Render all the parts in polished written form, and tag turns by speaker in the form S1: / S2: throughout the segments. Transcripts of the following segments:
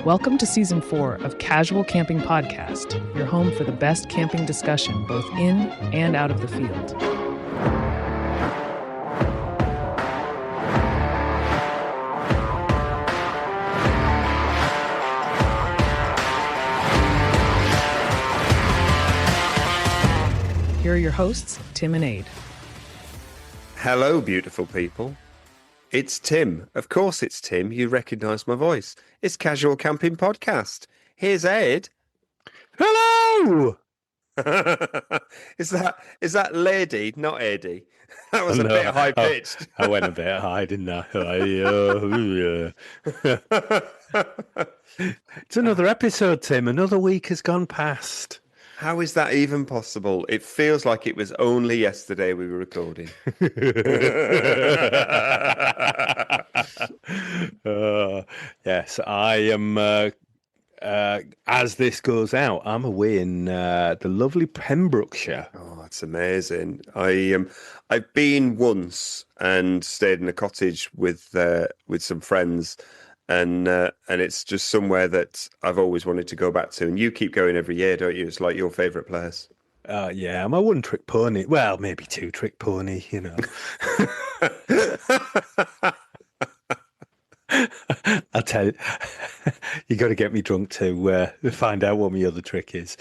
S1: Welcome to Season 4 of Casual Camping Podcast, your home for the best camping discussion both in and out of the field. Here are your hosts, Tim and Aid.
S2: Hello, beautiful people. It's Tim. Of course it's Tim. You recognise my voice. It's Casual Camping Podcast. Here's Ed.
S3: Hello!
S2: Is that lady, not Eddie? That was a bit high-pitched.
S3: I went a bit high, didn't I? It's another episode, Tim. Another week has gone past.
S2: How is that even possible? It feels like it was only yesterday we were recording.
S3: Yes, I am. As this goes out, I'm away in the lovely Pembrokeshire.
S2: Oh, that's amazing. I've been once and stayed in a cottage with some friends. And it's just somewhere that I've always wanted to go back to. And you keep going every year, don't you? It's like your favourite place.
S3: Yeah, I'm a one-trick pony. Well, maybe two-trick pony, you know. I'll tell you, you got to get me drunk to find out what my other trick is.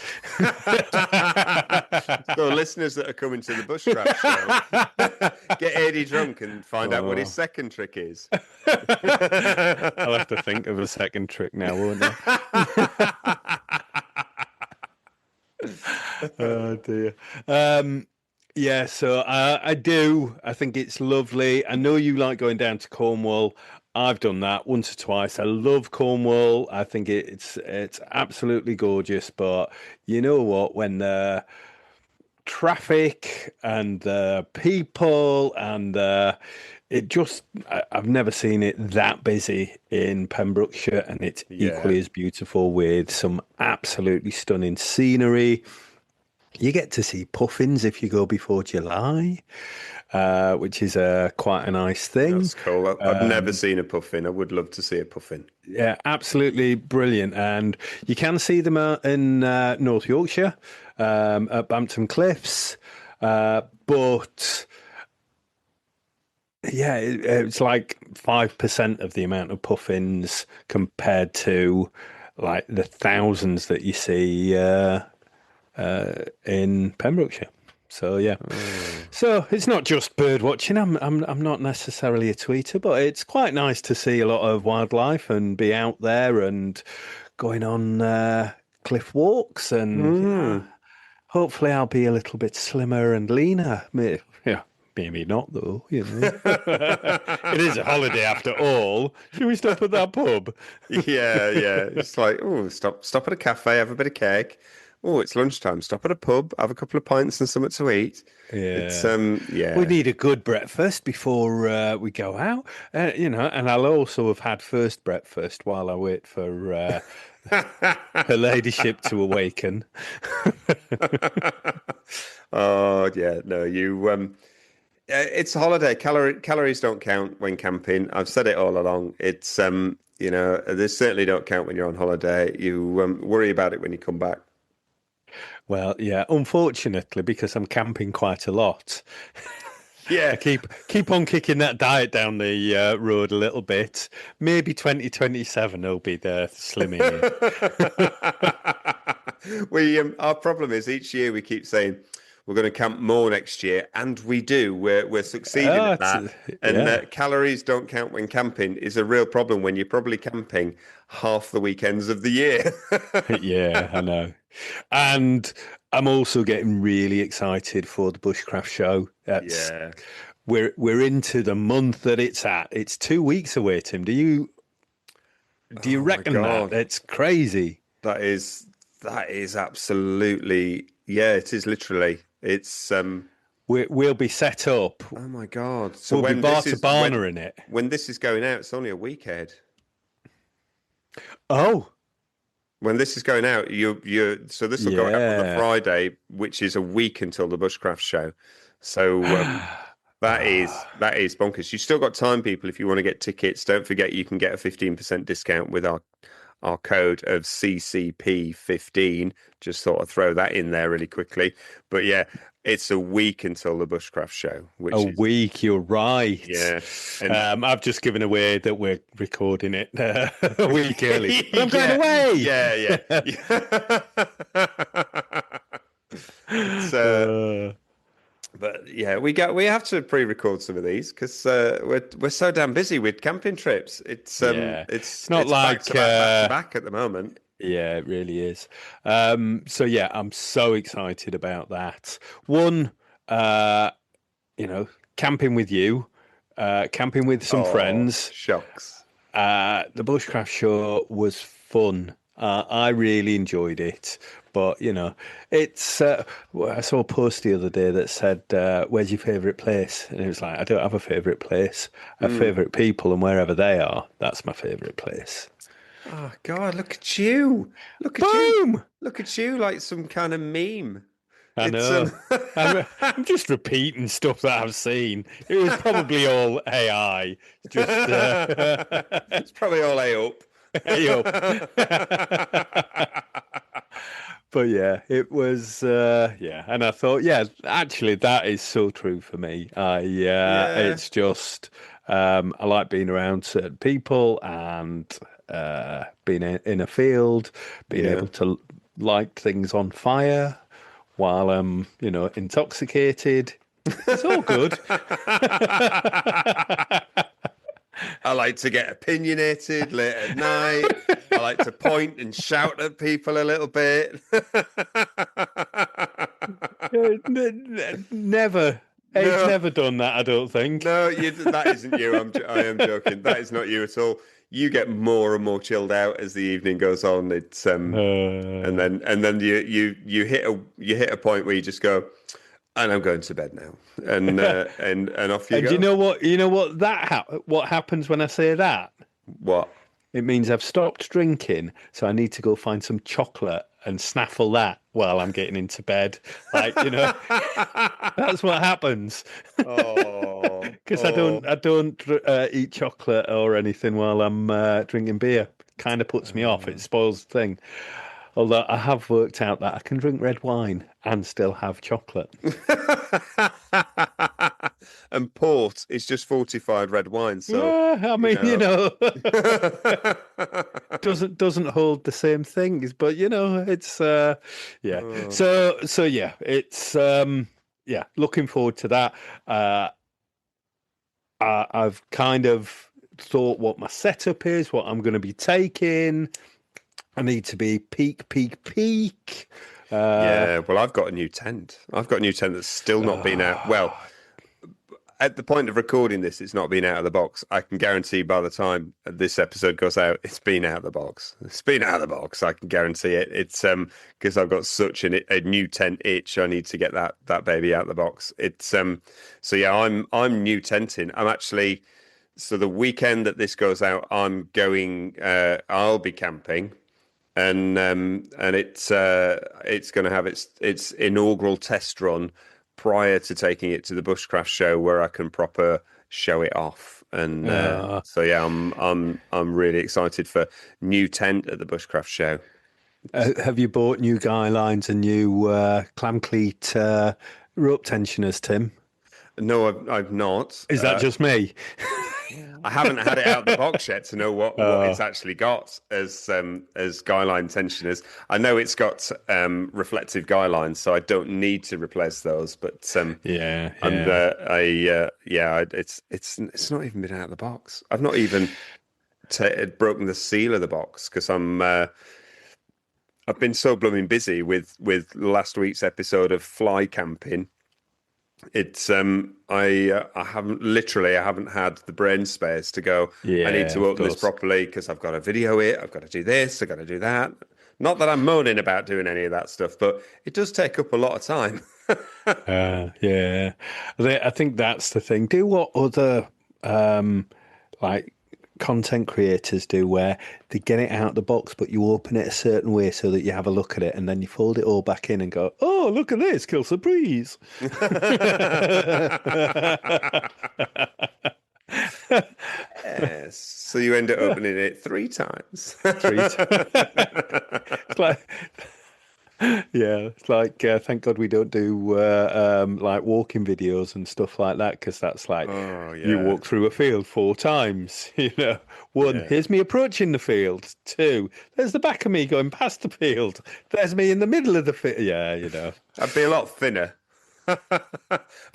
S2: So listeners that are coming to the Bushcraft show, get Eddie drunk and find out what his second trick is.
S3: I'll have to think of a second trick now, won't I? Oh, dear. Yeah, so I do. I think it's lovely. I know you like going down to Cornwall. I've done that once or twice. I love Cornwall. I think it's absolutely gorgeous. But you know what? When the traffic and the people and I've never seen it that busy in Pembrokeshire, and it's equally as beautiful with some absolutely stunning scenery. You get to see puffins if you go before July, which is quite a nice thing.
S2: That's cool. I've never seen a puffin. I would love to see a puffin.
S3: Yeah, absolutely brilliant. And you can see them in North Yorkshire at Bampton Cliffs. But yeah, it's like 5% of the amount of puffins compared to like the thousands that you see in Pembrokeshire. So yeah, So it's not just bird watching. I'm not necessarily a tweeter, but it's quite nice to see a lot of wildlife and be out there and going on cliff walks. And hopefully, I'll be a little bit slimmer and leaner. Maybe not though. You know, it is a holiday after all. Should we stop at that pub?
S2: Yeah. It's like, stop at a cafe, have a bit of cake. Oh, it's lunchtime. Stop at a pub, have a couple of pints and something to eat.
S3: Yeah. We need a good breakfast before we go out, and I'll also have had first breakfast while I wait for her ladyship to awaken.
S2: Oh, yeah. No, it's a holiday. Calories don't count when camping. I've said it all along. It's, they certainly don't count when you're on holiday. You worry about it when you come back.
S3: Well, yeah, unfortunately, because I'm camping quite a lot.
S2: Yeah.
S3: I keep on kicking that diet down the road a little bit. Maybe 2027 will be the slimming
S2: in. Our problem is each year we keep saying we're going to camp more next year, and we do. We're succeeding at that. And calories don't count when camping is a real problem when you're probably camping half the weekends of the year.
S3: Yeah, I know. And I'm also getting really excited for the Bushcraft show. We're into the month that it's at. It's 2 weeks away, Tim. Do you reckon that? It's crazy.
S2: That is absolutely, it is literally. It's
S3: we'll be set up.
S2: Oh my God! So
S3: we'll be Bartabana in it.
S2: When this is going out, it's only a week ahead.
S3: Oh.
S2: When this is going out, so this will go out on the Friday, which is a week until the Bushcraft show. So that is bonkers. You've still got time, people. If you want to get tickets, don't forget you can get a 15% discount with our our code of CCP15. Just thought I'd throw that in there really quickly. But yeah, it's a week until the Bushcraft show, which is
S3: week, you're right.
S2: Yeah. And
S3: I've just given away that we're recording it a week early. But I'm going
S2: yeah,
S3: away.
S2: Yeah. It's, but yeah, we have to pre-record some of these because we're so damn busy with camping trips. It's
S3: not like
S2: back to back at the moment.
S3: Yeah, it really is. So yeah, I'm so excited about that. One, camping with you, camping with some friends.
S2: Shucks.
S3: The Bushcraft show was fun. I really enjoyed it. But, it's. I saw a post the other day that said, "Where's your favourite place?" And it was like, I don't have a favourite place. I have favourite people, and wherever they are, that's my favourite place.
S2: Oh God! Look at you! Look at you! Look at you! Like some kind of meme.
S3: I know. I'm just repeating stuff that I've seen. It was probably all AI. Just
S2: it's probably all A up.
S3: But yeah, it was, and I thought, actually, that is so true for me. It's just, I like being around certain people and being in a field, being able to light things on fire while I'm, intoxicated. It's all good.
S2: I like to get opinionated late at night. I like to point and shout at people a little bit.
S3: Never. It's never done that, I don't think.
S2: No, that isn't you. I am joking. That is not you at all. You get more and more chilled out as the evening goes on. It's and then you hit a point where you just go, and I'm going to bed now, and off you go.
S3: And you know what what happens when I say that?
S2: What?
S3: It means I've stopped drinking, so I need to go find some chocolate and snaffle that while I'm getting into bed. Like, that's what happens.
S2: Oh,
S3: because I don't eat chocolate or anything while I'm drinking beer. Kind of puts me off. It spoils the thing. Although I have worked out that I can drink red wine and still have chocolate.
S2: And port is just fortified red wine. So
S3: I mean, doesn't hold the same things, but it's So yeah, it's looking forward to that. I've kind of thought what my setup is, what I'm going to be taking. I need to be peak.
S2: Well, I've got a new tent. I've got a new tent that's still not been out. Well, at the point of recording this, it's not been out of the box. I can guarantee by the time this episode goes out, it's been out of the box. It's been out of the box. I can guarantee it. It's because I've got such a new tent itch. I need to get that baby out of the box. It's so yeah, I'm new tenting. I'm actually so the weekend that this goes out, I'm going. I'll be camping. And it's going to have its inaugural test run prior to taking it to the Bushcraft show, where I can proper show it off. And so yeah, I'm really excited for new tent at the Bushcraft show.
S3: Have you bought new guy lines and new clam cleat rope tensioners, Tim?
S2: No, I've not.
S3: Is that just me?
S2: I haven't had it out of the box yet to know what it's actually got as guy line tensioners. I know it's got reflective guy lines, so I don't need to replace those. But it's not even been out of the box. I've not even broken the seal of the box because I've been so blooming busy with last week's episode of fly camping. It's I haven't had the brain space to go. I need to open this properly because I've got to video it. I've got to do this. I've got to do that. Not that I'm moaning about doing any of that stuff, but it does take up a lot of time.
S3: I think that's the thing. Do what other like content creators do, where they get it out of the box, but you open it a certain way so that you have a look at it, and then you fold it all back in and go, "Oh, look at this! Kill some breeze."
S2: Yes. So you end up opening it 3 times.
S3: Three. It's like, yeah, it's like thank God we don't do like walking videos and stuff like that because that's like
S2: Oh,
S3: you
S2: yeah.
S3: walk through a field 4 times. One,
S2: Yeah.
S3: here's me approaching the field. Two, there's the back of me going past the field. There's me in the middle of the field. Yeah.
S2: I'd be a lot thinner,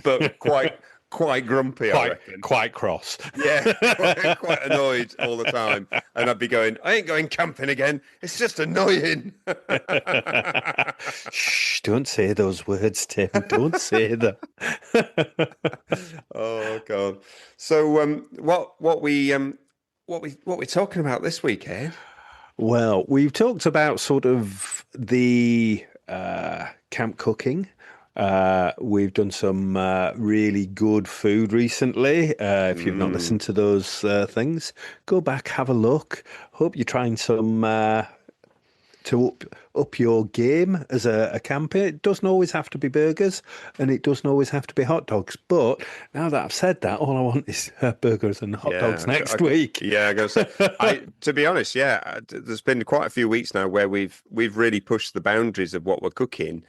S2: but quite grumpy, I
S3: Quite
S2: reckon.
S3: quite cross.
S2: Yeah, quite annoyed all the time. And I'd be going, I ain't going camping again. It's just annoying.
S3: Shh, don't say those words, Tim. Don't say them.
S2: Oh God. So what we're talking about this weekend?
S3: Well, we've talked about sort of the camp cooking. We've done some really good food recently. If you've not listened to those things, go back, have a look. Hope you're trying some to up your game as a camper. It doesn't always have to be burgers, and it doesn't always have to be hot dogs. But now that I've said that, all I want is burgers and hot dogs next week.
S2: Yeah, I gotta say, to be honest, yeah, there's been quite a few weeks now where we've really pushed the boundaries of what we're cooking,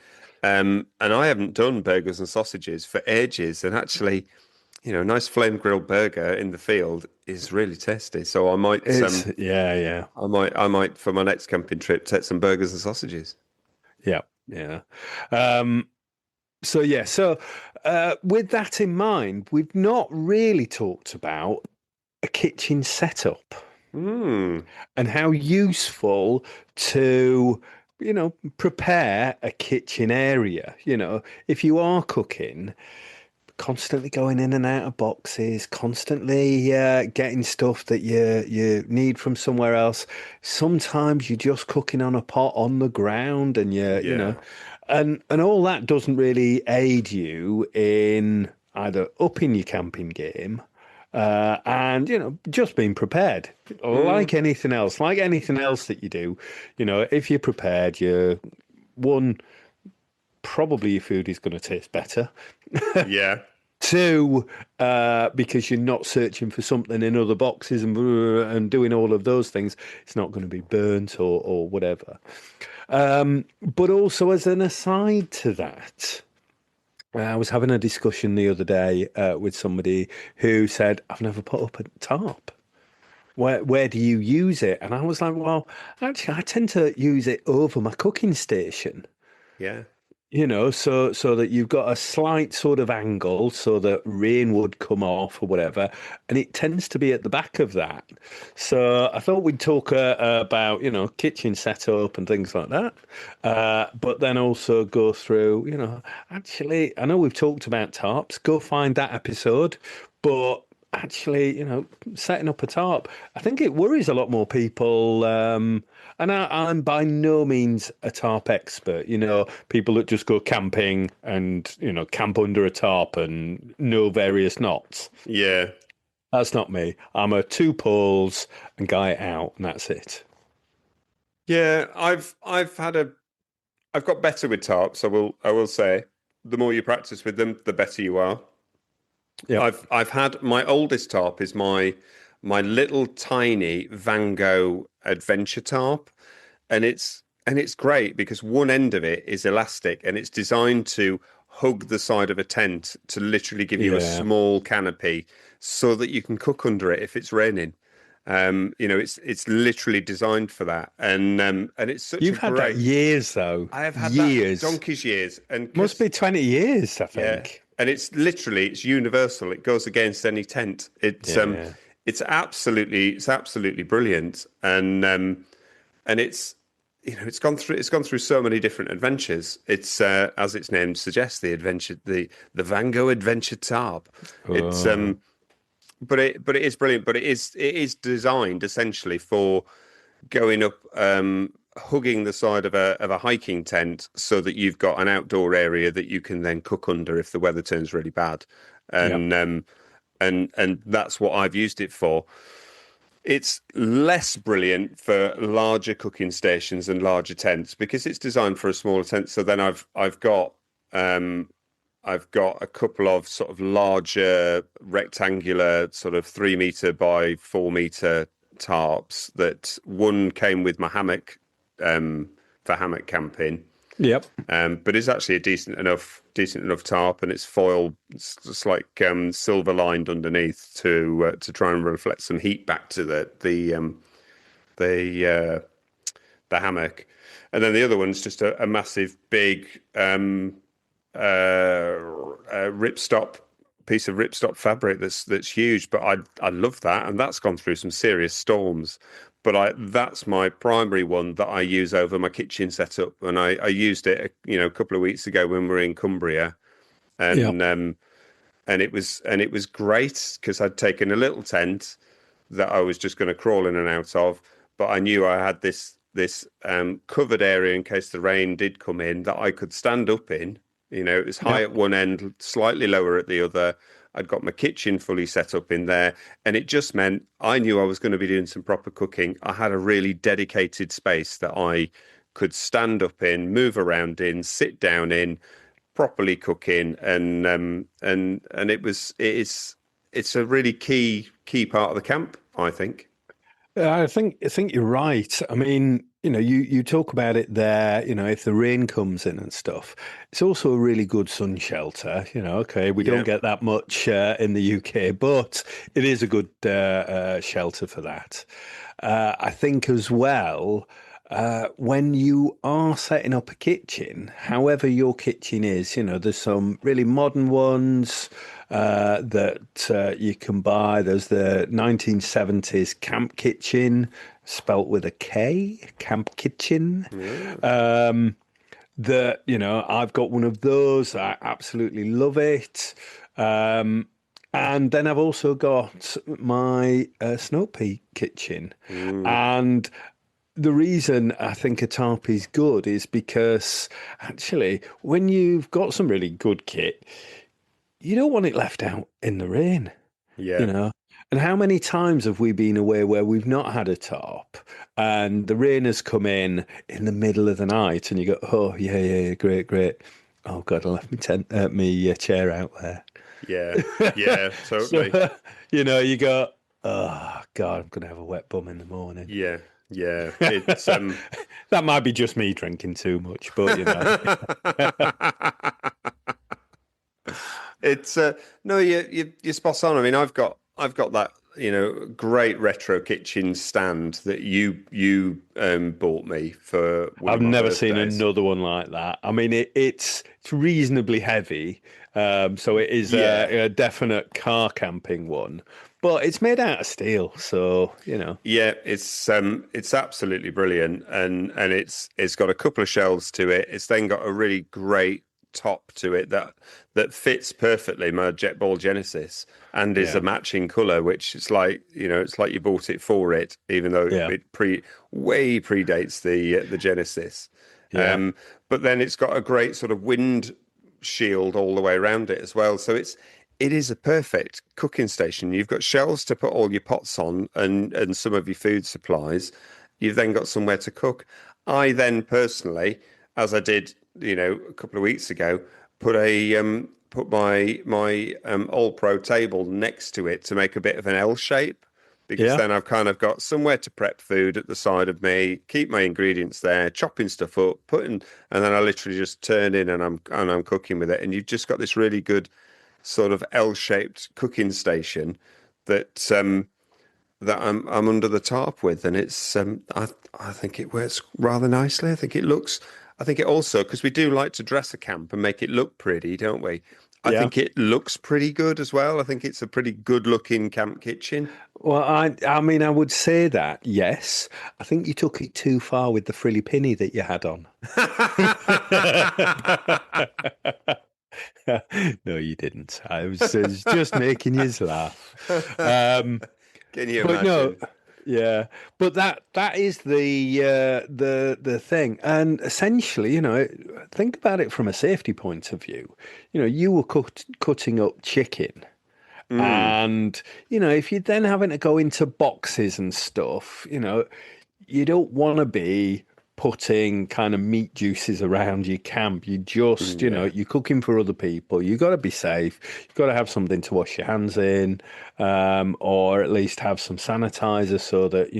S2: and I haven't done burgers and sausages for ages, and actually, a nice flame grilled burger in the field is really tasty. So I might,
S3: Yeah.
S2: I might for my next camping trip take some burgers and sausages.
S3: Yeah. So with that in mind, we've not really talked about a kitchen setup and how useful to, prepare a kitchen area. If you are cooking, constantly going in and out of boxes, constantly getting stuff that you need from somewhere else. Sometimes you're just cooking on a pot on the ground, and and all that doesn't really aid you in either upping your camping game. And just being prepared, like anything else, that you do, if you're prepared, probably your food is going to taste better.
S2: Yeah.
S3: Two, because you're not searching for something in other boxes and doing all of those things, it's not going to be burnt or whatever. But also, as an aside to that, I was having a discussion the other day with somebody who said, "I've never put up a tarp. Where do you use it?" And I was like, "Well, actually, I tend to use it over my cooking station."
S2: Yeah.
S3: So that you've got a slight sort of angle so that rain would come off or whatever, and it tends to be at the back of that. So I thought we'd talk about, kitchen setup and things like that, but then also go through, actually, I know we've talked about tarps. Go find that episode, but actually, setting up a tarp, I think it worries a lot more people. And I'm by no means a tarp expert. People that just go camping and, camp under a tarp and know various knots.
S2: Yeah.
S3: That's not me. I'm a 2 poles and guy it out, and that's it.
S2: Yeah, I've got better with tarps. I will say, the more you practice with them, the better you are.
S3: Yeah.
S2: I've had my oldest tarp is my little tiny Van Gogh adventure tarp, and it's great because one end of it is elastic and it's designed to hug the side of a tent to literally give you a small canopy so that you can cook under it if it's raining. It's literally designed for that, and it's such
S3: You've
S2: a
S3: had
S2: great.
S3: that years though.
S2: I have had
S3: years.
S2: that donkey's years, and
S3: Must be 20 years, I
S2: yeah,
S3: think.
S2: and it's universal. It goes against any tent. It's absolutely brilliant, and it's it's gone through so many different adventures. It's as its name suggests, the Van Gogh Adventure Tarp. It's but it is brilliant. But it is designed essentially for going up, hugging the side of a hiking tent, so that you've got an outdoor area that you can then cook under if the weather turns really bad, and and that's what I've used it for. It's less brilliant for larger cooking stations and larger tents because it's designed for a smaller tent. So then I've got I've got a couple of sort of larger rectangular sort of 3 meter by 4 meter tarps that one came with my hammock for hammock camping.
S3: Yep.
S2: But it's actually a decent enough tarp, and it's foil. It's just like silver lined underneath to try and reflect some heat back to the hammock. And then the other one's just a massive big ripstop piece of ripstop fabric that's huge. But I love that, and that's gone through some serious storms. But that's my primary one that I use over my kitchen setup, and I used it a couple of weeks ago when we were in Cumbria, and it was great because I'd taken a little tent that I was just going to crawl in and out of, but I knew I had this covered area in case the rain did come in that I could stand up in. It was high at one end, slightly lower at the other. I'd got my kitchen fully set up in there, and it just meant I knew I was going to be doing some proper cooking. I had a really dedicated space that I could stand up in, move around in, sit down in, properly cook in, and it's a really key part of the camp, I think.
S3: I think you're right. I mean, you talk about it there, if the rain comes in and stuff, it's also a really good sun shelter. Okay, we don't get that much in the UK, but it is a good shelter for that. I think as well, when you are setting up a kitchen, however your kitchen is, there's some really modern ones that you can buy. There's the 1970s camp kitchen, spelt with a K, camp kitchen. I've got one of those. I absolutely love it. And then I've also got my snow peak kitchen. And the reason I think a tarp is good is because actually, when you've got some really good kit, you don't want it left out in the rain.
S2: Yeah.
S3: And how many times have we been away where we've not had a tarp and the rain has come in the middle of the night and you go, oh, yeah, great. Oh, God, I left my chair out there.
S2: Yeah, totally.
S3: So, you go, oh, God, I'm going to have a wet bum in the morning.
S2: Yeah. It's
S3: that might be just me drinking too much, but
S2: it's no, you're spot on. I mean, I've got that great retro kitchen stand that you bought me for one
S3: I've
S2: of my
S3: never
S2: birthdays.
S3: seen another one like that. I mean, it's reasonably heavy, so it is a definite car camping one. But it's made out of steel, so
S2: Yeah, it's absolutely brilliant, and it's got a couple of shelves to it. It's then got a really great top to it that fits perfectly my Jet Ball Genesis and is a matching color, which is like it's like you bought it for it, even though it way predates the Genesis.
S3: Yeah.
S2: But then it's got a great sort of wind shield all the way around it as well, so it is a perfect cooking station. You've got shelves to put all your pots on and some of your food supplies. You've then got somewhere to cook. I then personally, as I did, a couple of weeks ago, put my All Pro table next to it to make a bit of an L shape, because then I've kind of got somewhere to prep food at the side of me, keep my ingredients there, chopping stuff up, and then I literally just turn in and I'm cooking with it, and you've just got this really good sort of L-shaped cooking station that I'm under the tarp with, and it's I think it works rather nicely. I think it also, because we do like to dress a camp and make it look pretty, don't we? I think it looks pretty good as well. I think it's a pretty good looking camp kitchen.
S3: Well, I mean, I would say that, yes. I think you took it too far with the frilly pinny that you had on. No, you didn't. I was just making you laugh.
S2: Can you
S3: but
S2: imagine?
S3: No, but that is the thing, and essentially, think about it from a safety point of view. You were cutting up chicken, and if you're then having to go into boxes and stuff, you don't want to be putting kind of meat juices around your camp. You just, you're cooking for other people. You got to be safe. You've got to have something to wash your hands in, or at least have some sanitizer so that,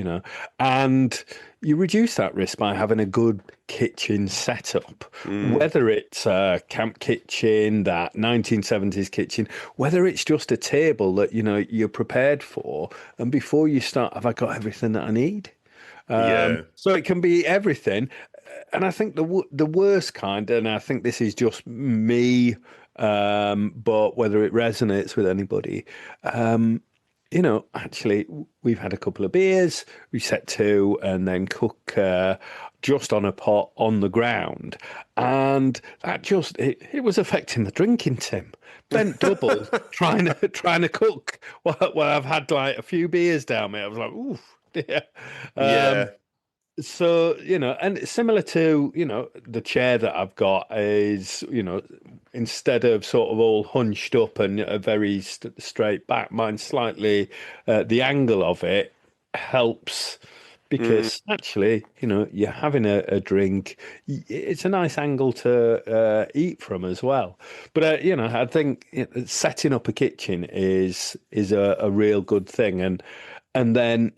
S3: and you reduce that risk by having a good kitchen setup, whether it's a camp kitchen, that 1970s kitchen, whether it's just a table that, you're prepared for. And before you start, have I got everything that I need? So it can be everything. And I think the worst kind, and I think this is just me, but whether it resonates with anybody, actually, we've had a couple of beers, we set to, and then cook just on a pot on the ground. And that it was affecting the drinking, Tim. Bent double, trying to cook. Well, I've had like a few beers down me. I was like, ooh, dear. So, and similar to, the chair that I've got is, instead of sort of all hunched up and a very straight back, mine slightly, the angle of it helps because actually, you're having a drink. It's a nice angle to eat from as well. But, I think setting up a kitchen is a real good thing. And then,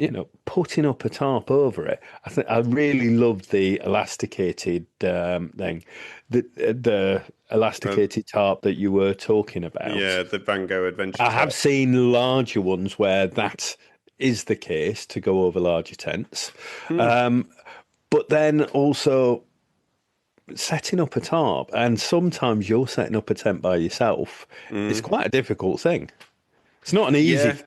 S3: putting up a tarp over it. I really loved the elasticated thing, the elasticated tarp that you were talking about.
S2: Yeah, the Van Gogh Adventure
S3: I
S2: tarp.
S3: have seen larger ones where that is the case to go over larger tents. But then also setting up a tarp, and sometimes you're setting up a tent by yourself. It's quite a difficult thing. It's not an easy thing.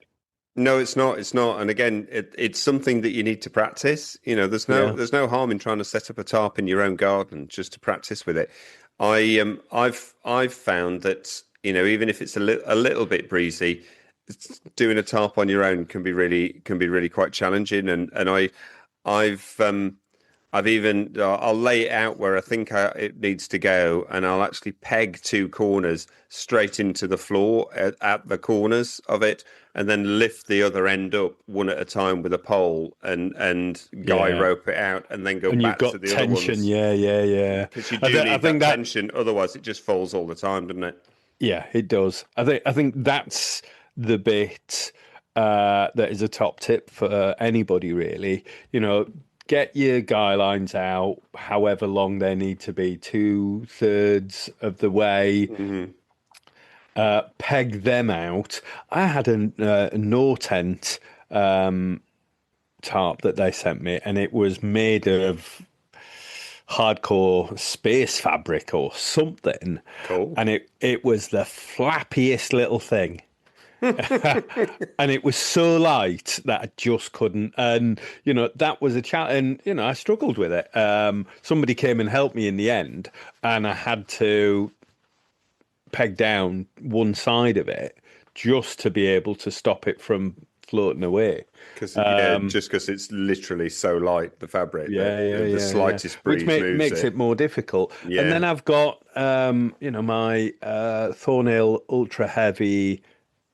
S2: No, it's not. It's not. And again, it's something that you need to practice. There's no harm in trying to set up a tarp in your own garden just to practice with it. I've found that even if it's a little bit breezy, doing a tarp on your own can be really quite challenging. And I've even I'll lay it out where I think it needs to go, and I'll actually peg two corners straight into the floor at the corners of it, and then lift the other end up one at a time with a pole and guy rope it out, and then go back to the other ones.
S3: And you've got tension, yeah.
S2: Because you do need that tension, otherwise it just falls all the time, doesn't it?
S3: Yeah, it does. I think that's the bit that is a top tip for anybody, really. Get your guy lines out, however long they need to be, 2/3 of the way. Peg them out. I had a no tent tarp that they sent me, and it was made of hardcore space fabric or something.
S2: Cool.
S3: And it was the flappiest little thing. And it was so light that I just couldn't. And, that was a challenge. And, I struggled with it. Somebody came and helped me in the end, and I had to peg down one side of it just to be able to stop it from floating away.
S2: Just because it's literally so light, the fabric. The slightest breeze
S3: which
S2: moves
S3: makes it more difficult.
S2: Yeah.
S3: And then I've got, my Thornhill ultra heavy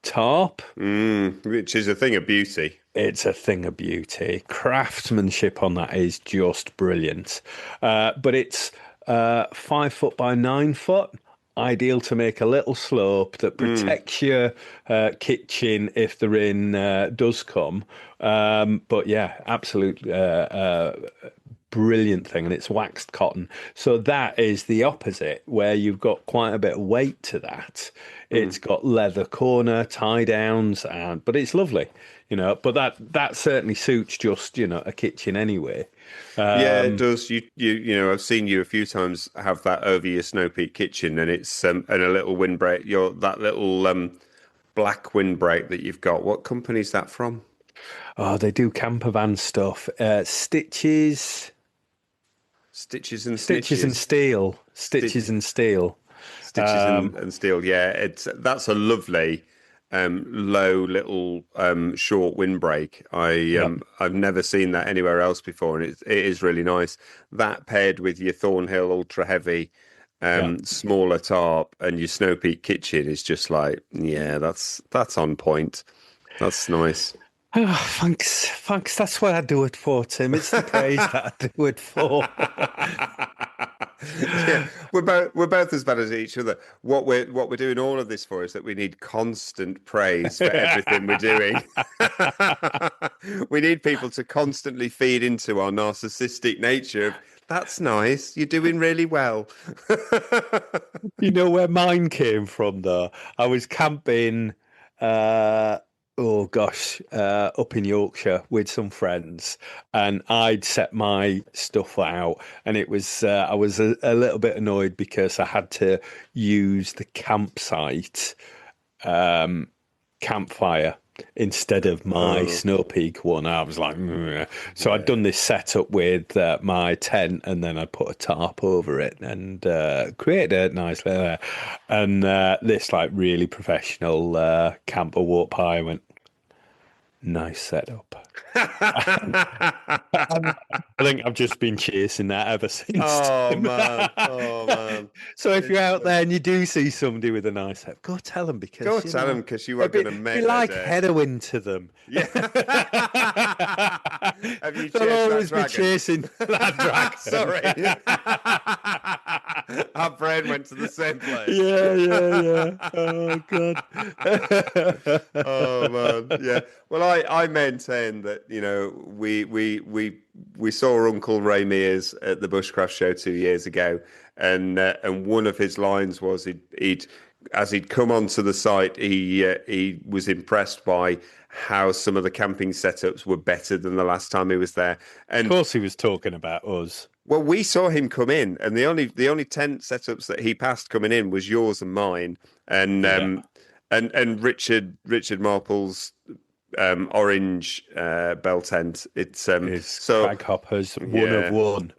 S3: tarp,
S2: which is a thing of beauty.
S3: It's a thing of beauty. Craftsmanship on that is just brilliant. But it's 5 foot by 9 foot. Ideal to make a little slope that protects your kitchen if the rain does come. But yeah, absolutely brilliant thing, and it's waxed cotton. So that is the opposite, where you've got quite a bit of weight to that. It's got leather corner, tie downs, but it's lovely, But that certainly suits just a kitchen anyway.
S2: Yeah, it does. You I've seen you a few times have that over your Snow Peak kitchen, and it's and a little windbreak. That little black windbreak that you've got. What company is that from?
S3: Oh, they do camper van stuff. Stitches and Steel. Stitches and Steel.
S2: And Steel. Yeah, that's a lovely low little short windbreak. I've never seen that anywhere else before, and it is really nice. That paired with your Thornhill ultra heavy smaller tarp and your Snow Peak kitchen is just like, yeah, that's on point. That's nice.
S3: Oh, thanks. That's what I do it for, Tim. It's the praise that I do it for.
S2: Yeah, we're both as bad as each other. What we're doing all of this for is that we need constant praise for everything we're doing. We need people to constantly feed into our narcissistic nature of that's nice, you're doing really well.
S3: You know where mine came from, though? I was camping, uh, oh gosh, up in Yorkshire with some friends, and I'd set my stuff out, and I was a little bit annoyed because I had to use the campsite campfire instead of my
S2: Oh,
S3: Snow Peak one. I was like, "Meh." So I'd done
S2: yeah.
S3: this setup with my tent, and then I put a tarp over it and created a nice layer. And this like really professional camper walked by and went, nice setup. I think I've just been chasing that ever since,
S2: Oh
S3: Tim.
S2: man, oh man.
S3: So if you're
S2: It's
S3: out there and you do see somebody with a nice hat, go tell them
S2: go
S3: because
S2: tell them because you are
S3: it'd
S2: going to
S3: be
S2: make their
S3: like
S2: day.
S3: heroin to them.
S2: Yeah. Have you
S3: They'll
S2: chased that
S3: always be
S2: dragon?
S3: chasing that dragon.
S2: Sorry. Our brain went to the same place.
S3: Yeah. Oh God.
S2: Oh man, yeah. Well, I maintain that we saw Uncle Ray Mears at the Bushcraft Show 2 years ago, and one of his lines was he'd as he'd come onto the site, he was impressed by how some of the camping setups were better than the last time he was there.
S3: Of
S2: And
S3: course, he was talking about us.
S2: well, we saw him come in, and the only tent setups that he passed coming in was yours and mine, and
S3: Yeah,
S2: and Richard Marple's orange bell tent. It's
S3: his
S2: so
S3: crag hoppers, one of
S2: yeah,
S3: one.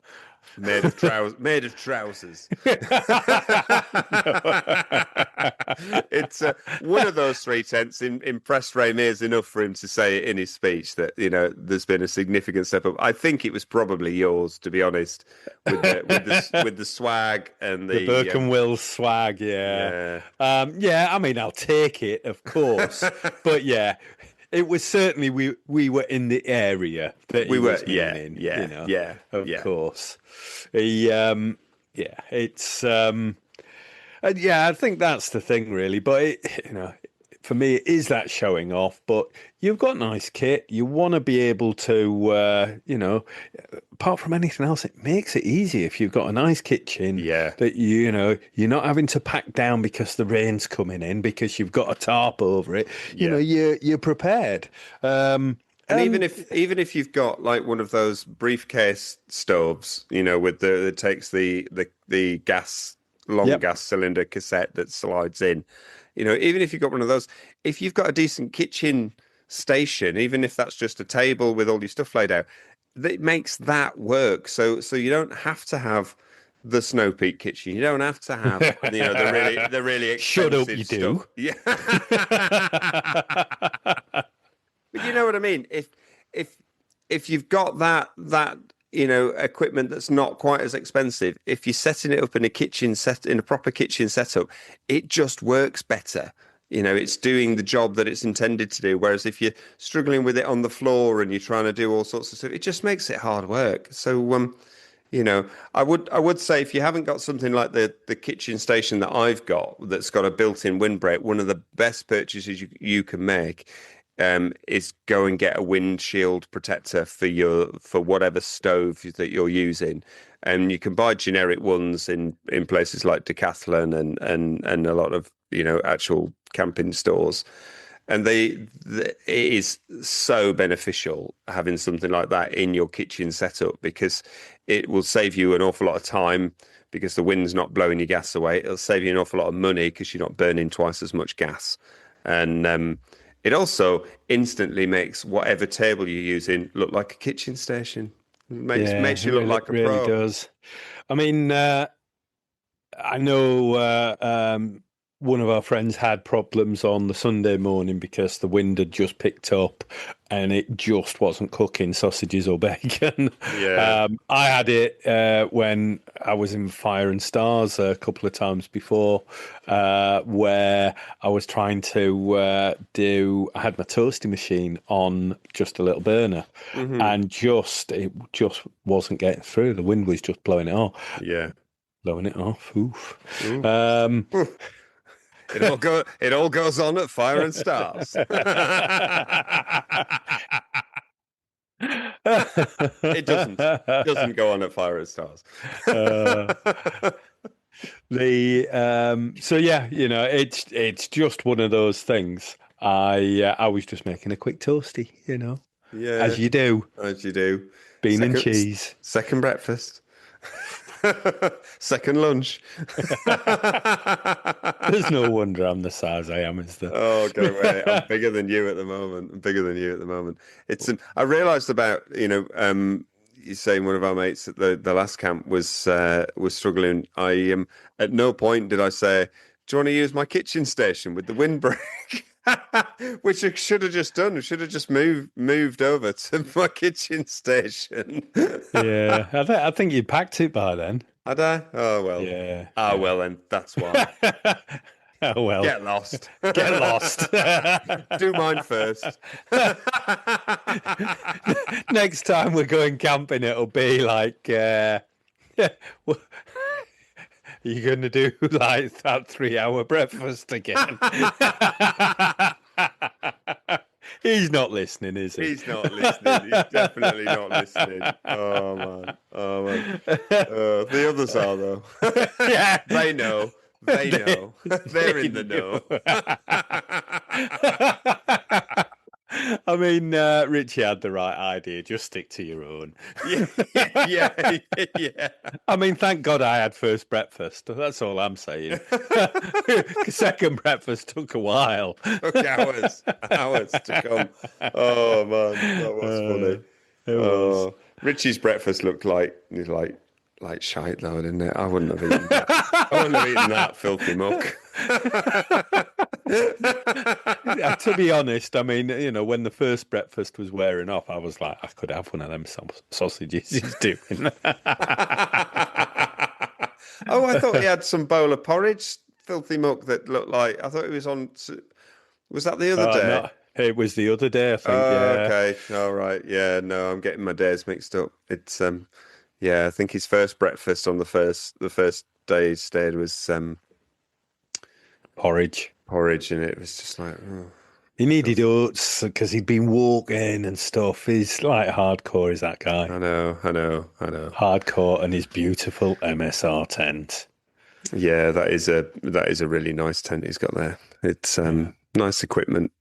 S2: made of trousers. It's one of those three tents impressed Ray Mears enough for him to say it in his speech that there's been a significant step up. I think it was probably yours, to be honest, with the swag and
S3: The
S2: the
S3: Burke and Wills swag, yeah.
S2: yeah.
S3: Yeah, I mean, I'll take it, of course. But yeah, it was certainly we were in the area that he
S2: We were
S3: was
S2: yeah
S3: meaning,
S2: yeah yeah
S3: of
S2: yeah.
S3: course. He yeah, it's yeah, I think that's the thing really, but for me it is that showing off, but you've got nice kit. You want to be able to apart from anything else, it makes it easy if you've got a nice kitchen
S2: Yeah.
S3: that you're not having to pack down because the rain's coming in because you've got a tarp over it.
S2: Yeah.
S3: You're prepared.
S2: And even
S3: And
S2: if you've got like one of those briefcase stoves, with the that takes the gas long
S3: yep,
S2: gas cylinder cassette that slides in, even if you've got one of those, if you've got a decent kitchen station, even if that's just a table with all your stuff laid out, that makes that work. So you don't have to have the Snow Peak kitchen. You don't have to have the really
S3: shut up, you
S2: expensive
S3: do.
S2: stuff. Yeah. But you know what I mean? If if you've got that equipment that's not quite as expensive, if you're setting it up in a proper kitchen setup, it just works better. It's doing the job that it's intended to do. Whereas if you're struggling with it on the floor and you're trying to do all sorts of stuff, it just makes it hard work. So I would say if you haven't got something like the kitchen station that I've got that's got a built-in windbreak, one of the best purchases you can make is go and get a windshield protector for whatever stove that you're using. And you can buy generic ones in places like Decathlon and a lot of actual camping stores. And it is so beneficial having something like that in your kitchen setup because it will save you an awful lot of time because the wind's not blowing your gas away. It'll save you an awful lot of money because you're not burning twice as much gas. And it also instantly makes whatever table you're using look like a kitchen station. Makes
S3: Yeah,
S2: makes
S3: it
S2: you look
S3: really,
S2: like a
S3: really
S2: pro.
S3: does. I mean, I know one of our friends had problems on the Sunday morning because the wind had just picked up and it just wasn't cooking sausages or bacon.
S2: Yeah.
S3: I had it when I was in Fire and Stars a couple of times before, where I was trying to I had my toasting machine on just a little burner, and it just wasn't getting through. The wind was just blowing it off.
S2: Yeah.
S3: Blowing it off. Oof.
S2: Ooh. It all goes on at Fire and Stars. It doesn't go on at Fire and Stars.
S3: So yeah, it's just one of those things. I was just making a quick toasty,
S2: Yeah,
S3: as you do, bean and cheese.
S2: Second breakfast. Second lunch.
S3: There's no wonder I'm the size I am, is there?
S2: Oh, go away. I'm bigger than you at the moment. It's I realized about, you saying one of our mates at the last camp was struggling. I at no point did I say, do you want to use my kitchen station with the windbreak? Which I should have just done. I should have just moved over to my kitchen station.
S3: Yeah, I think you'd packed it by then.
S2: Had I? Oh well.
S3: Yeah.
S2: Well then, that's why.
S3: Oh well.
S2: Get lost.
S3: Get lost.
S2: Do mine first.
S3: Next time we're going camping, it'll be like, you're going to do like that 3-hour breakfast again. He's not listening, is he?
S2: He's not listening. He's definitely not listening. Oh man. The others are though.
S3: Yeah.
S2: They know. They know. They're in the know.
S3: I mean, Richie had the right idea. Just stick to your own.
S2: Yeah.
S3: I mean, thank God I had first breakfast. That's all I'm saying. Second breakfast took a while.
S2: Took hours to come. Oh man, that was funny.
S3: It was.
S2: Richie's breakfast looked like shite though, didn't it? I wouldn't have eaten that. I wouldn't have eaten that filthy muck.
S3: To be honest, I mean, when the first breakfast was wearing off, I was like, I could have one of them sausages he's doing.
S2: Oh, I thought he had some bowl of porridge, filthy muck that looked like. I thought it was on. Was that the other day?
S3: No, it was the other day, I think. Yeah.
S2: Okay. All right. Yeah. No, I'm getting my days mixed up. It's yeah. I think his first breakfast on the first day he stayed was
S3: Porridge,
S2: and it was just like. Oh.
S3: He needed oats because he'd been walking and stuff. He's like hardcore, is that guy?
S2: I know.
S3: Hardcore and his beautiful MSR tent.
S2: Yeah, that is a really nice tent he's got there. It's nice equipment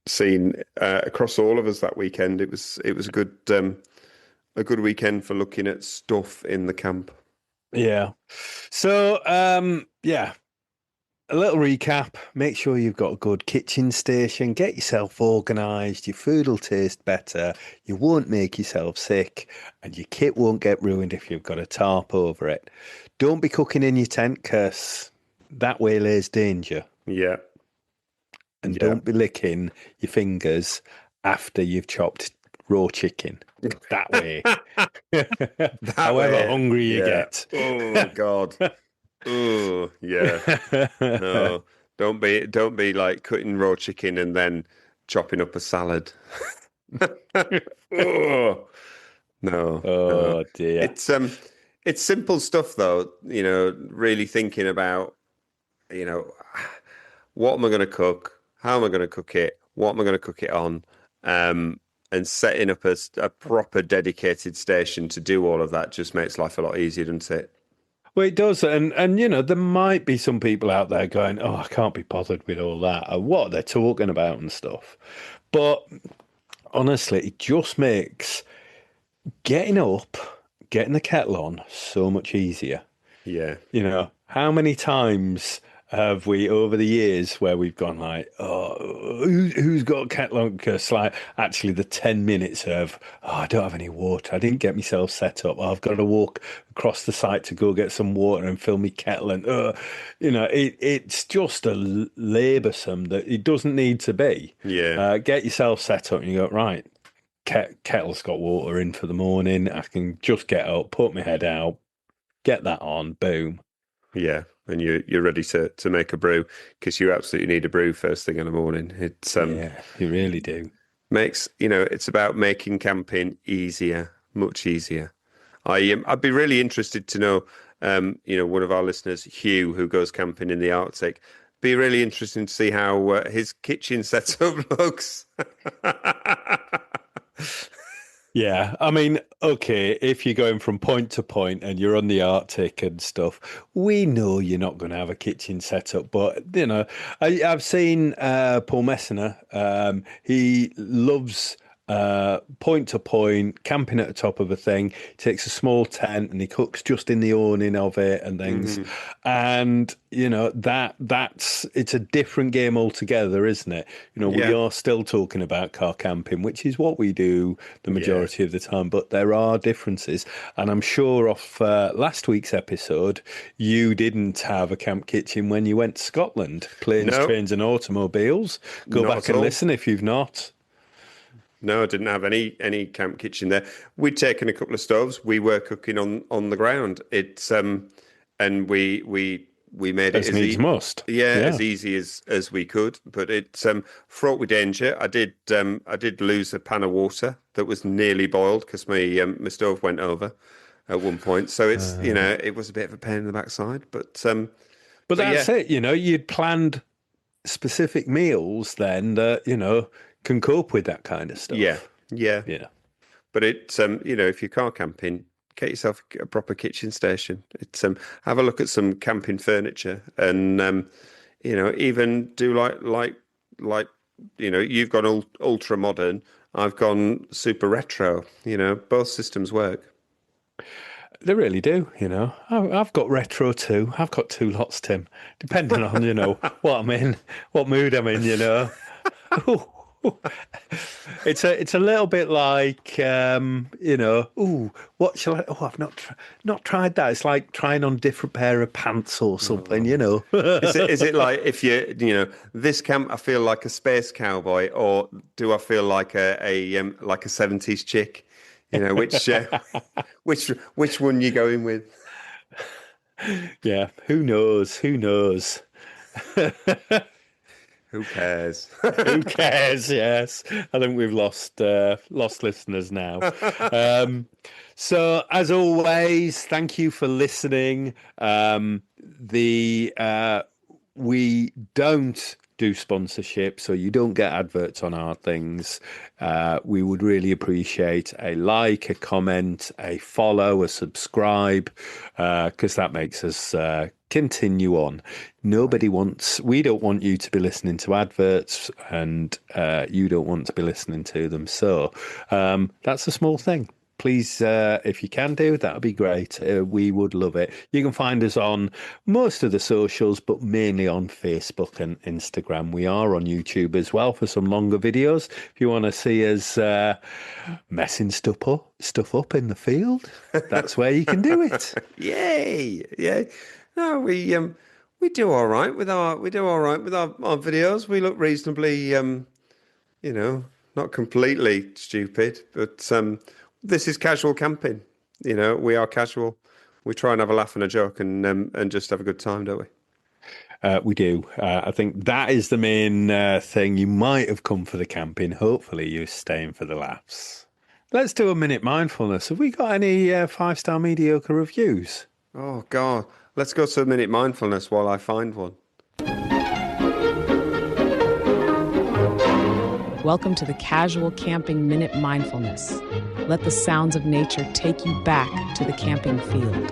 S2: seen across all of us that weekend. It was a good weekend for looking at stuff in the camp.
S3: Yeah. So yeah. A little recap. Make sure you've got a good kitchen station. Get yourself organised. Your food will taste better. You won't make yourself sick. And your kit won't get ruined if you've got a tarp over it. Don't be cooking in your tent because that way lays danger.
S2: Yeah.
S3: And don't be licking your fingers after you've chopped raw chicken. That way. However hungry you get.
S2: Oh, God. Oh yeah, no! Don't be like cutting raw chicken and then chopping up a salad. Oh no!
S3: Oh dear!
S2: It's simple stuff though. Really thinking about what am I going to cook? How am I going to cook it? What am I going to cook it on? And setting up a proper dedicated station to do all of that just makes life a lot easier, doesn't it?
S3: Well, it does, and there might be some people out there going, "Oh, I can't be bothered with all that," or what they're talking about and stuff. But honestly, it just makes getting up, getting the kettle on so much easier.
S2: Yeah.
S3: How many times have we over the years where we've gone like, oh, who's got a kettle on? Because like actually the 10 minutes of, oh, I don't have any water. I didn't get myself set up. Oh, I've got to walk across the site to go get some water and fill my kettle. And, it's just a laboursome that it doesn't need to be.
S2: Yeah.
S3: Get yourself set up and you go, right, kettle's got water in for the morning. I can just get up, put my head out, get that on, boom.
S2: Yeah, and you're ready to make a brew because you absolutely need a brew first thing in the morning. It's
S3: Yeah, you really do.
S2: makes it's about making camping easier, much easier. I'd be really interested to know one of our listeners, Hugh, who goes camping in the Arctic. Be really interesting to see how his kitchen setup looks.
S3: Yeah, I mean, okay, if you're going from point to point and you're on the Arctic and stuff, we know you're not going to have a kitchen setup. But I've seen Paul Messner. He loves point to point, camping at the top of a thing. He takes a small tent and he cooks just in the awning of it and things.
S2: Mhm.
S3: And it's a different game altogether, isn't it? We
S2: Yeah,
S3: are still talking about car camping, which is what we do the majority of the time, but there are differences. And I'm sure off last week's episode, you didn't have a camp kitchen when you went to Scotland. Planes,
S2: no,
S3: trains, and automobiles. Go
S2: not
S3: back
S2: at
S3: and
S2: all.
S3: listen if you've not.
S2: No, I didn't have any camp kitchen there. We'd taken a couple of stoves. We were cooking on the ground. It's and we made it
S3: As
S2: as
S3: needs must. Yeah.
S2: as easy as we could. But it's fraught with danger. I did lose a pan of water that was nearly boiled because my stove went over at one point. So it's it was a bit of a pain in the backside.
S3: But
S2: But yeah,
S3: that's it. You'd planned specific meals then that, can cope with that kind of
S2: yeah,
S3: stuff.
S2: yeah.
S3: Yeah.
S2: But it's if you're car camping, get yourself a proper kitchen station. It's have a look at some camping furniture and even do like you've gone ultra modern, I've gone super retro. Both systems work.
S3: They really do, I've got retro too. I've got two lots, Tim, depending on, what I'm in, what mood I'm in. It's a little bit like, what shall I, I've not tried that. It's like trying on a different pair of pants or something.
S2: Is it like if this camp I feel like a space cowboy or do I feel like like a 70s chick? Which which one you going with?
S3: Yeah, who knows? Who knows?
S2: Who cares?
S3: Who cares? Yes, I think we've lost listeners now. So as always, thank you for listening. We don't do sponsorship, so you don't get adverts on our things. We would really appreciate a like, a comment, a follow, a subscribe, because that makes us continue on. We don't want you to be listening to adverts, and you don't want to be listening to them. So that's a small thing. Please, if you can do, that would be great. We would love it. You can find us on most of the socials, but mainly on Facebook and Instagram. We are on YouTube as well for some longer videos. If you want to see us messing stuff up in the field, that's where you can do it.
S2: Yay! Yay! No, we do all right with our videos. We look reasonably not completely stupid, but this is casual camping. We are casual. We try and have a laugh and a joke and just have a good time, don't we?
S3: We do. I think that is the main thing. You might have come for the camping. Hopefully, you're staying for the laughs. Let's do a minute mindfulness. Have we got any 5-star mediocre reviews?
S2: Oh God, let's go to a minute mindfulness while I find one.
S1: Welcome to the Casual Camping Minute Mindfulness. Let the sounds of nature take you back to the camping field.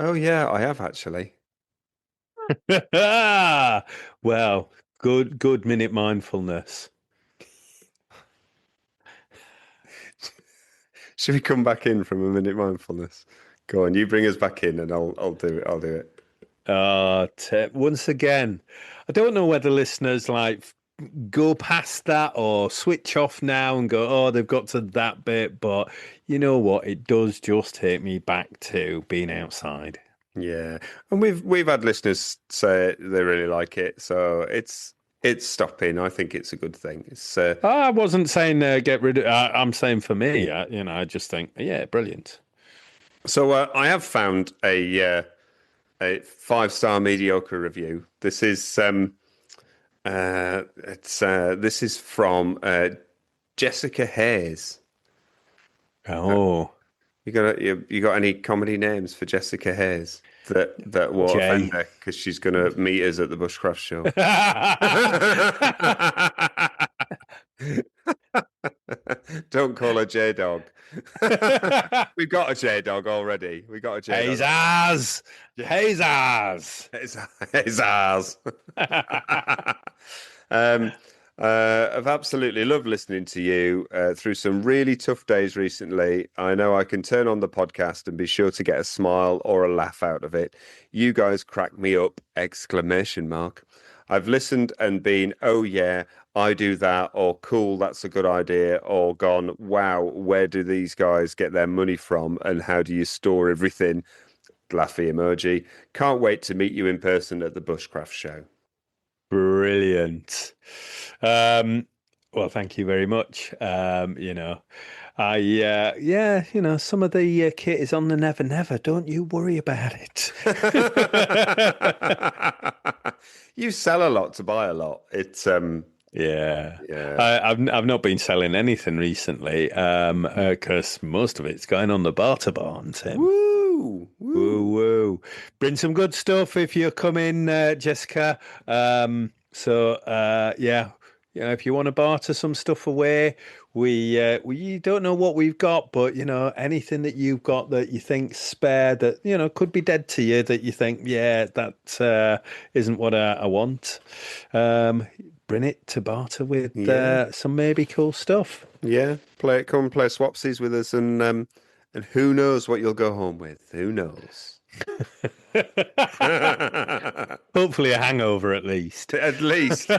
S2: Oh yeah, I have actually.
S3: Well, good minute mindfulness.
S2: Should we come back in from a minute mindfulness? Go on, you bring us back in, and I'll do it. I'll do it.
S3: Once again, I don't know whether listeners like go past that or switch off now and go, oh, they've got to that bit. But you know what? It does just take me back to being outside.
S2: Yeah, and we've had listeners say they really like it, so it's stopping. I think it's a good thing. It's
S3: I wasn't saying get rid of. I'm saying for me, I just think, yeah, brilliant.
S2: so I have found a 5-star mediocre review. This is this is from Jessica Hayes.
S3: Oh,
S2: You got any comedy names for Jessica Hayes that will
S3: Jay.
S2: offend her because she's going to meet us at the Bushcraft show? Don't call her J Dog. We've got a J Dog already. We got a J Dog.
S3: Hazers.
S2: It's ours. I've absolutely loved listening to you through some really tough days recently. I know I can turn on the podcast and be sure to get a smile or a laugh out of it. You guys crack me up! Exclamation mark. I've listened and been, oh yeah, I do that, or cool, that's a good idea, or gone, wow, where do these guys get their money from, and how do you store everything? Laughy emoji. Can't wait to meet you in person at the Bushcraft show.
S3: Brilliant. Well, thank you very much. Some of the kit is on the Never Never. Don't you worry about it.
S2: You sell a lot to buy a lot. It's
S3: Yeah.
S2: yeah.
S3: I've not been selling anything recently, because most of it's going on the barter barn, Tim.
S2: Woo,
S3: Woo woo. Bring some good stuff if you're coming, Jessica. If you want to barter some stuff away, we don't know what we've got, but anything that you've got that you think spare that could be dead to you that you think, yeah, that isn't what I want. Bring it to barter with
S2: Yeah.
S3: some maybe cool stuff.
S2: Yeah. Come play swapsies with us, and who knows what you'll go home with? Who knows?
S3: Hopefully a hangover at least.
S2: At least.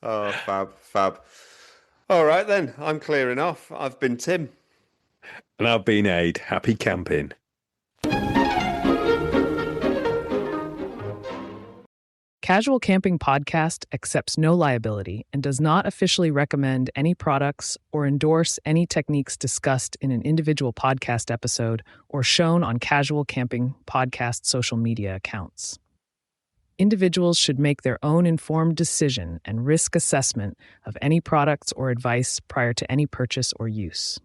S2: Oh, fab. All right then, I'm clearing off. I've been Tim.
S3: And I've been Aid. Happy camping.
S1: Casual Camping Podcast accepts no liability and does not officially recommend any products or endorse any techniques discussed in an individual podcast episode or shown on Casual Camping Podcast social media accounts. Individuals should make their own informed decision and risk assessment of any products or advice prior to any purchase or use.